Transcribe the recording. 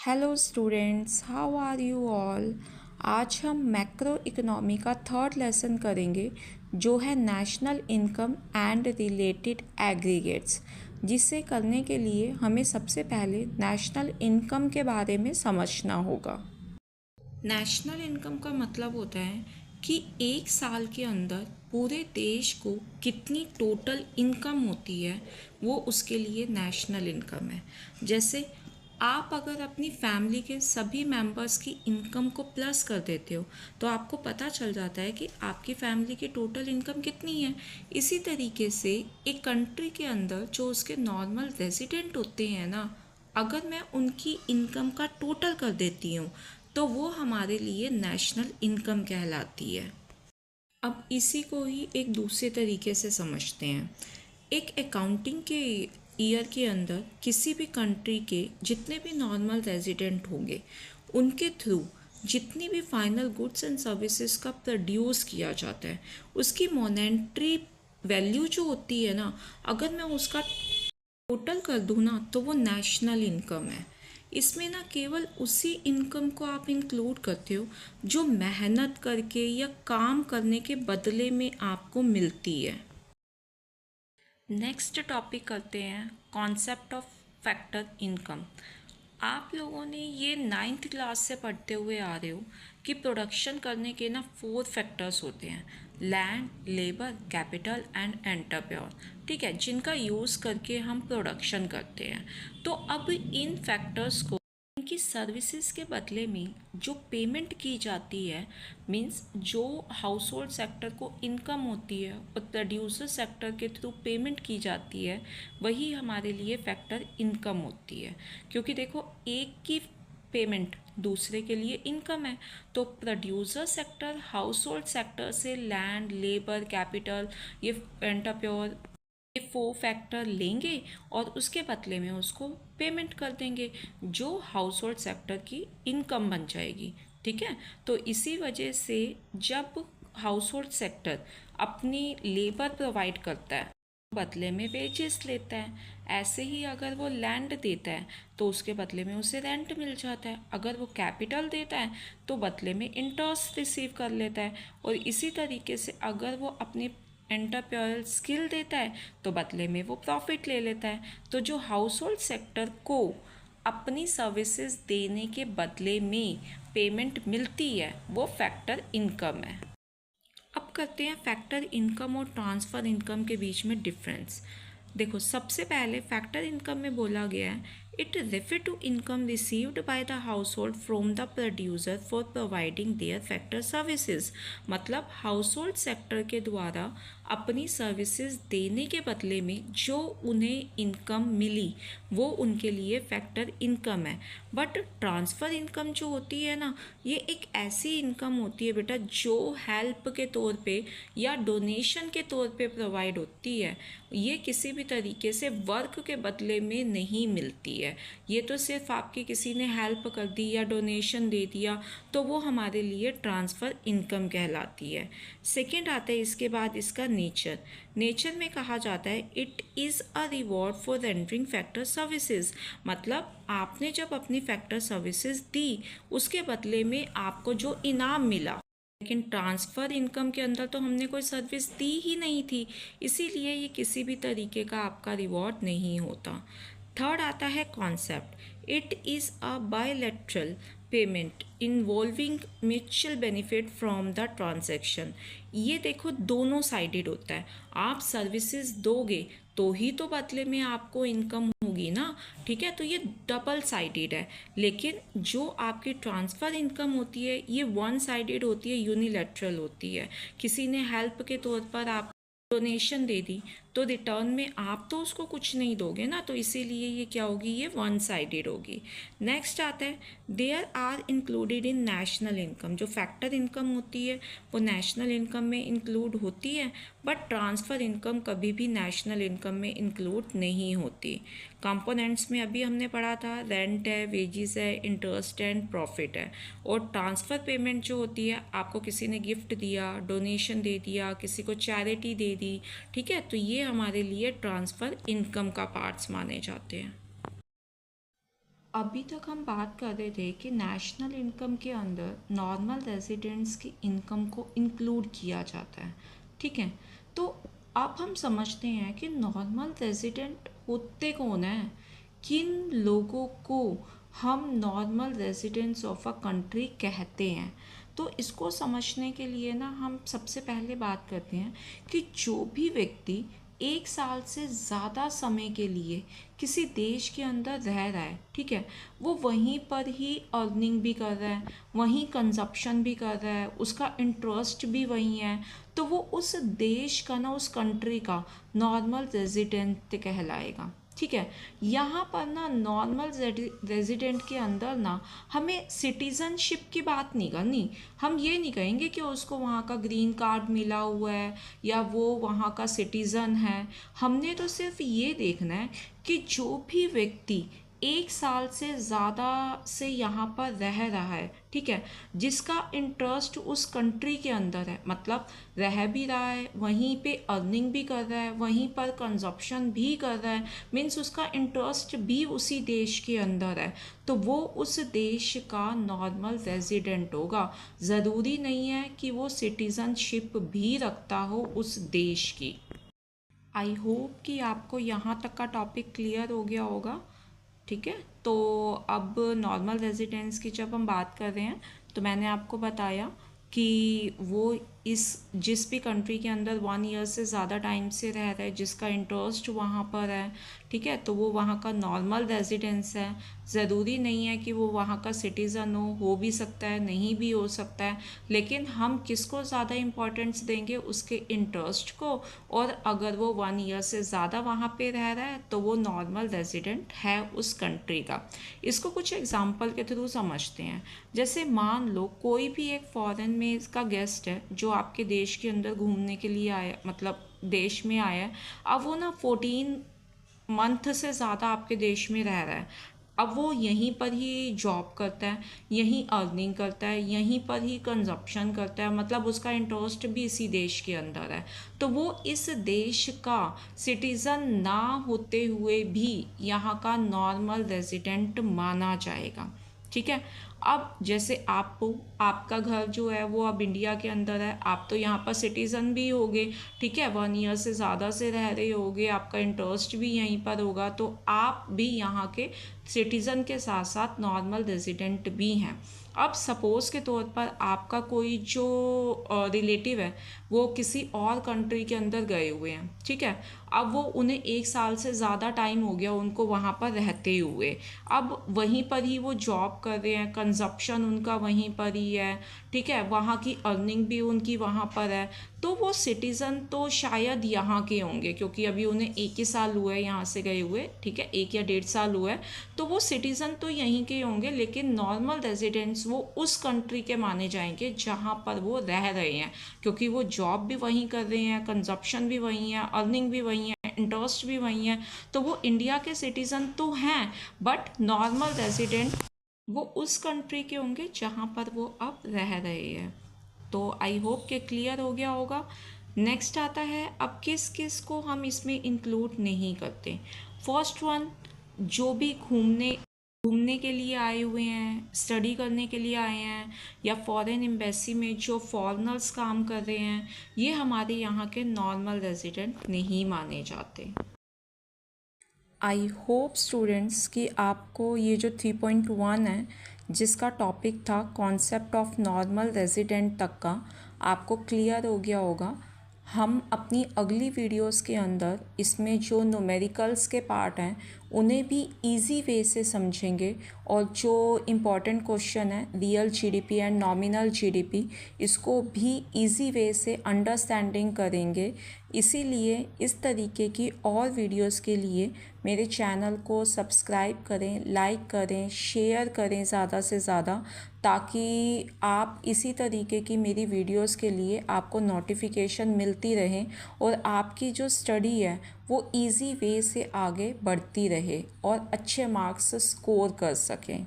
Hello students, how are you all. आज हम macro economy का थर्ड लेसन करेंगे जो है national income and related aggregates. जिसे करने के लिए हमें सबसे पहले नेशनल इनकम के बारे में समझना होगा। नेशनल इनकम का मतलब होता है कि एक साल के अंदर पूरे देश को कितनी टोटल इनकम होती है, वो उसके लिए नेशनल इनकम है। जैसे आप अगर अपनी फैमिली के सभी मेंबर्स की इनकम को प्लस कर देते हो तो आपको पता चल जाता है कि आपकी फैमिली की टोटल इनकम कितनी है। इसी तरीके से एक कंट्री के अंदर जो उसके नॉर्मल रेजिडेंट होते हैं ना, अगर मैं उनकी इनकम का टोटल कर देती हूँ तो वो हमारे लिए नेशनल इनकम कहलाती है। अब इसी को ही एक दूसरे तरीके से समझते हैं। एक अकाउंटिंग के ईयर के अंदर किसी भी कंट्री के जितने भी नॉर्मल रेजिडेंट होंगे उनके थ्रू जितनी भी फाइनल गुड्स एंड सर्विसेज का प्रोड्यूस किया जाता है उसकी मॉनेटरी वैल्यू जो होती है ना, अगर मैं उसका टोटल कर दूँ ना तो वो नेशनल इनकम है। इसमें ना केवल उसी इनकम को आप इंक्लूड करते हो जो मेहनत करके या काम करने के बदले में आपको मिलती है। नेक्स्ट टॉपिक करते हैं कॉन्सेप्ट ऑफ फैक्टर इनकम। आप लोगों ने ये 9th क्लास से पढ़ते हुए आ रहे हो कि प्रोडक्शन करने के ना 4 फैक्टर्स होते हैं, land, labour, capital and entrepreneur. ठीक है, जिनका यूज़ करके हम प्रोडक्शन करते हैं। तो अब इन फैक्टर्स को इनकी सर्विसेज के बदले में जो पेमेंट की जाती है, मींस जो हाउस होल्ड सेक्टर को इनकम होती है और प्रोड्यूसर सेक्टर के थ्रू पेमेंट की जाती है, वही हमारे लिए फैक्टर इनकम होती है। क्योंकि देखो, एक की पेमेंट दूसरे के लिए इनकम है। तो producer sector house hold sector से लैंड, लेबर, कैपिटल, ये एंटरप्रेन्योर, ये 4 फैक्टर लेंगे और उसके बदले में उसको पेमेंट कर देंगे जो हाउस होल्ड सेक्टर की इनकम बन जाएगी। ठीक है, तो इसी वजह से जब हाउस होल्ड सेक्टर अपनी लेबर प्रोवाइड करता है बदले में वेजेस लेता है। ऐसे ही अगर वो लैंड देता है तो उसके बदले में उसे रेंट मिल जाता है। अगर वो कैपिटल देता है तो बदले में इंटरेस्ट रिसीव कर लेता है। और इसी तरीके से अगर वो अपनी एंटरप्रेन्योरियल स्किल देता है तो बदले में वो प्रॉफिट ले लेता है। तो जो हाउस होल्ड सेक्टर को अपनी सर्विसेज देने के बदले में पेमेंट मिलती है वो फैक्टर इनकम है। अब करते हैं फैक्टर इनकम और ट्रांसफ़र इनकम के बीच में डिफरेंस। देखो, सबसे पहले फैक्टर इनकम में बोला गया है it refer to income received by the household from the producer for providing their factor services. मतलब हाउस होल्ड सेक्टर के द्वारा अपनी सर्विसेज देने के बदले में जो उन्हें इनकम मिली वो उनके लिए फैक्टर इनकम है। बट ट्रांसफ़र इनकम जो होती है ना, ये एक ऐसी इनकम होती है बेटा जो हेल्प के तौर पे या डोनेशन के तौर पे प्रोवाइड होती है। ये किसी भी तरीके से वर्क के बदले में नहीं मिलती है। ये तो सिर्फ आपकी किसी ने हेल्प कर दी या डोनेशन दे दिया तो वो हमारे लिए ट्रांसफ़र इनकम कहलाती है। सेकेंड आता है इसके बाद इसका नेचर। नेचर में कहा जाता है it is a reward for rendering factor services. मतलब आपने जब अपनी फैक्टर सर्विसेज दी उसके बदले में आपको जो इनाम मिला। लेकिन ट्रांसफ़र इनकम के अंदर तो हमने कोई सर्विस दी ही नहीं थी, इसीलिए ये किसी भी तरीके का आपका रिवॉर्ड नहीं होता। थर्ड आता है concept. It is a bilateral payment involving mutual benefit from the transaction. ये देखो दोनों साइडेड होता है। आप सर्विसेज दोगे तो ही तो बदले में आपको इनकम होगी ना। ठीक है, तो ये डबल साइडेड है। लेकिन जो आपकी ट्रांसफ़र इनकम होती है ये वन साइडेड होती है, यूनिलैटरल होती है। किसी ने हेल्प के तौर पर आप डोनेशन दे दी तो रिटर्न में आप तो उसको कुछ नहीं दोगे ना, तो इसीलिए ये क्या होगी, ये वन साइडेड होगी। नेक्स्ट आता है there are included in national income. जो फैक्टर इनकम होती है वो नेशनल इनकम में इंक्लूड होती है, बट ट्रांसफ़र इनकम कभी भी नेशनल इनकम में इंक्लूड नहीं होती। कंपोनेंट्स में अभी हमने पढ़ा था रेंट है, वेजिस है, इंटरेस्ट एंड प्रॉफिट है। और ट्रांसफ़र पेमेंट जो होती है आपको किसी ने गिफ्ट दिया, डोनेशन दे दिया, किसी को चैरिटी दे दी। ठीक है, तो ये हमारे लिए ट्रांसफ़र इनकम का पार्ट्स माने जाते हैं। अभी तक हम बात कर रहे थे कि नेशनल इनकम के अंदर नॉर्मल रेजिडेंट्स की इनकम को इंक्लूड किया जाता है, ठीक है। तो अब हम समझते हैं कि नॉर्मल रेजिडेंट होते कौन है, किन लोगों को हम normal residents of a country कहते हैं। तो इसको समझने के लिए ना हम सबसे पहले बात करते हैं कि जो भी व्यक्ति 1 साल से ज़्यादा समय के लिए किसी देश के अंदर रह रहा है, ठीक है, वो वहीं पर ही अर्निंग भी कर रहा है, वहीं कंजप्शन भी कर रहा है, उसका इंटरेस्ट भी वहीं है, तो वो उस देश का ना, उस कंट्री का नॉर्मल रेजिडेंट कहलाएगा, ठीक है। यहाँ पर ना नॉर्मल रेजिडेंट के अंदर ना हमें सिटीज़नशिप की बात नहीं करनी। हम ये नहीं कहेंगे कि उसको वहाँ का ग्रीन कार्ड मिला हुआ है या वो वहाँ का सिटीज़न है। हमने तो सिर्फ ये देखना है कि जो भी व्यक्ति 1 साल से ज़्यादा से यहाँ पर रह रहा है, ठीक है, जिसका इंटरेस्ट उस कंट्री के अंदर है, मतलब रह भी रहा है, वहीं पे अर्निंग भी कर रहा है, वहीं पर कंजप्शन भी कर रहा है, मीन्स उसका इंटरेस्ट भी उसी देश के अंदर है, तो वो उस देश का नॉर्मल रेजिडेंट होगा। ज़रूरी नहीं है कि वो सिटीज़नशिप भी रखता हो उस देश की। आई होप कि आपको यहाँ तक का टॉपिक क्लियर हो गया होगा, ठीक है। तो अब नॉर्मल रेजिडेंस की जब हम बात कर रहे हैं तो मैंने आपको बताया कि वो इस जिस भी कंट्री के अंदर 1 ईयर से ज़्यादा टाइम से रह रहा है, जिसका इंटरेस्ट वहाँ पर है, ठीक है, तो वो वहाँ का नॉर्मल रेजिडेंस है। ज़रूरी नहीं है कि वो वहाँ का सिटीज़न हो भी सकता है, नहीं भी हो सकता है, लेकिन हम किसको ज़्यादा इम्पोर्टेंस देंगे, उसके इंटरेस्ट को। और अगर वो 1 ईयर से ज़्यादा वहाँ पे रह रहा है तो वो नॉर्मल रेजिडेंट है उस कंट्री का। इसको कुछ एग्जांपल के थ्रू समझते हैं। जैसे मान लो कोई भी एक फॉरेन में का गेस्ट है जो आपके देश के अंदर घूमने के लिए आया, मतलब देश में आया है। अब वो ना 14 मंथ से ज़्यादा आपके देश में रह रहा है। अब वो यहीं पर ही जॉब करता है, यहीं अर्निंग करता है, यहीं पर ही कंजप्शन करता है, मतलब उसका इंटरेस्ट भी इसी देश के अंदर है, तो वो इस देश का सिटीज़न ना होते हुए भी यहाँ का नॉर्मल रेजिडेंट माना जाएगा, ठीक है। अब जैसे आपका घर जो है वो अब इंडिया के अंदर है, आप तो यहाँ पर सिटीज़न भी होगे, ठीक है, 1 ईयर से ज़्यादा से रह रहे होगे, आपका इंटरेस्ट भी यहीं पर होगा, तो आप भी यहाँ के सिटीज़न के साथ साथ नॉर्मल रेजिडेंट भी हैं। अब सपोज़ के तौर पर आपका कोई जो रिलेटिव है वो किसी और कंट्री के अंदर गए हुए हैं, ठीक है, अब वो उन्हें 1 साल से ज़्यादा टाइम हो गया उनको वहाँ पर रहते हुए, अब वहीं पर ही वो जॉब कर रहे हैं, कंजप्शन उनका वहीं पर ही है, ठीक है, वहाँ की अर्निंग भी उनकी वहाँ पर है, तो वो सिटीज़न तो शायद यहाँ के होंगे, क्योंकि अभी उन्हें 1 ही साल हुआ है यहाँ से गए हुए, ठीक है, 1 या 1.5 साल हुआ है, तो वो सिटीज़न तो यहीं के होंगे, लेकिन नॉर्मल रेजिडेंट्स वो उस कंट्री के माने जाएंगे जहाँ पर वो रह रहे हैं, क्योंकि वो जॉब भी वहीं कर रहे हैं, कंजप्शन भी वहीं है, अर्निंग भी वहीं है, इंटरेस्ट भी वहीं है, तो वो इंडिया के सिटीज़न तो हैं, बट नॉर्मल रेजिडेंट वो उस कंट्री के होंगे जहाँ पर वो अब रह रहे हैं। तो आई होप कि क्लियर हो गया होगा। नेक्स्ट आता है अब किस किस को हम इसमें इंक्लूड नहीं करते। फर्स्ट वन, जो भी घूमने घूमने के लिए आए हुए हैं, स्टडी करने के लिए आए हैं, या फॉरेन एम्बेसी में जो फॉरेनर्स काम कर रहे हैं, ये हमारे यहाँ के नॉर्मल रेजिडेंट नहीं माने जाते। आई होप स्टूडेंट्स कि आपको ये जो 3.1 है जिसका टॉपिक था कॉन्सेप्ट ऑफ नॉर्मल रेजिडेंट तक का, आपको क्लियर हो गया होगा। हम अपनी अगली वीडियोस के अंदर इसमें जो न्यूमेरिकल्स के पार्ट हैं उन्हें भी इजी वे से समझेंगे, और जो इम्पॉर्टेंट क्वेश्चन है real GDP and nominal GDP, इसको भी इजी वे से अंडरस्टैंडिंग करेंगे। इसीलिए इस तरीके की और वीडियोस के लिए मेरे चैनल को सब्सक्राइब करें, लाइक करें, शेयर करें ज़्यादा से ज़्यादा, ताकि आप इसी तरीके की मेरी वीडियोस के लिए आपको नोटिफिकेशन मिलती रहे और आपकी जो स्टडी है वो इजी वे से आगे बढ़ती रहे और अच्छे मार्क्स स्कोर कर सकें।